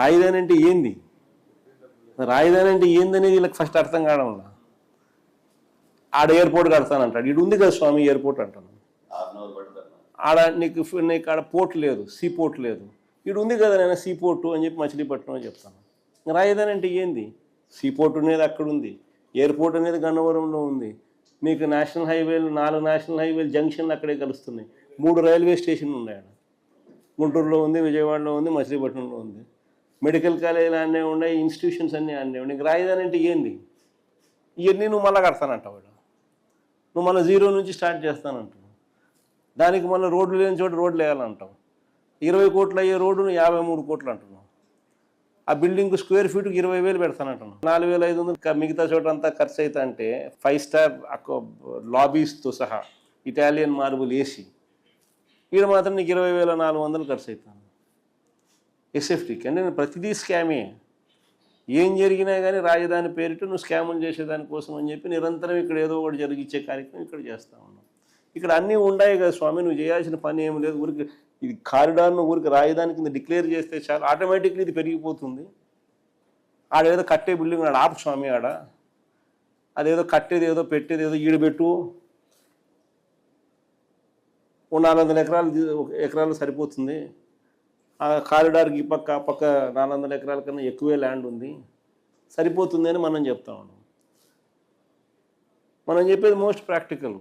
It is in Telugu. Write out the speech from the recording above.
రాజధాని అంటే ఏంది, రాజధాని అంటే ఏందనేది వీళ్ళకి ఫస్ట్ అర్థం కావడంలా. ఆడ ఎయిర్పోర్ట్ కడతానంటాడు, ఇటు ఉంది కదా స్వామి ఎయిర్పోర్ట్ అంటాను. ఆడ నీకు ఆడ పోర్ట్ లేదు, సీ పోర్ట్ లేదు, ఇటు ఉంది కదా నేను సీ పోర్టు అని చెప్పి మచిలీపట్నం అని చెప్తాను. రాజధాని అంటే ఏంది? సీ పోర్ట్ అనేది అక్కడ ఉంది, ఎయిర్పోర్ట్ అనేది గన్నవరంలో ఉంది, మీకు నేషనల్ హైవేలు 4 నేషనల్ హైవేలు జంక్షన్లు అక్కడే కలుస్తున్నాయి, 3 రైల్వే స్టేషన్లు ఉన్నాయి. ఆడ గుంటూరులో ఉంది, విజయవాడలో ఉంది, మచిలీపట్నంలో ఉంది, మెడికల్ కాలేజీలు అన్నీ ఉన్నాయి, ఇన్స్టిట్యూషన్స్ అన్నీ అన్నీ ఉన్నాయి. నీకు రాజధాని అంటే ఏంది? ఇవన్నీ నువ్వు మళ్ళీ కడతానంటావు, నువ్వు మళ్ళీ జీరో నుంచి స్టార్ట్ చేస్తానంటావు. దానికి మళ్ళీ రోడ్లు లేని చోట రోడ్లు వేయాలంటావు. 20 కోట్లు అయ్యే రోడ్డును 53 కోట్లు అంటున్నావు. ఆ బిల్డింగ్ స్క్వేర్ ఫీట్కి 20,000 పెడతానంటున్నావు. 4,500 మిగతా చోట అంతా ఖర్చు అవుతా అంటే 5 స్టార్ లాబీస్తో సహా ఇటాలియన్ మార్బుల్ వేసి ఈడ మాత్రం నీకు 20,400 ఖర్చు అవుతాను ఎస్ఎఫ్టీకి. అంటే నేను ప్రతిదీ స్కామే. ఏం జరిగినా కానీ రాజధాని పేరిట నువ్వు స్కాములు చేసేదానికోసం అని చెప్పి నిరంతరం ఇక్కడ ఏదో ఒకటి జరిగించే కార్యక్రమం ఇక్కడ చేస్తూ ఉన్నావు. ఇక్కడ అన్నీ ఉన్నాయి కదా స్వామి, నువ్వు చేయాల్సిన పని ఏమి లేదు. ఊరికి ఇది కారిడార్ను ఊరికి రాజధాని కింద డిక్లేర్ చేస్తే చాలు, ఆటోమేటిక్లీ ఇది పెరిగిపోతుంది. ఆడేదో కట్టే బిల్డింగ్ ఆడ ఆపు స్వామి, ఆడ అదేదో కట్టేది ఏదో పెట్టేది ఏదో ఈడబెట్టు, 400 ఎకరాలు సరిపోతుంది. ఆ కారిడార్కి ఈ పక్క ఆ పక్క 400 ఎకరాల కన్నా ఎక్కువే ల్యాండ్ ఉంది, సరిపోతుంది అని మనం చెప్తా ఉన్నాం. మనం చెప్పేది మోస్ట్ ప్రాక్టికల్.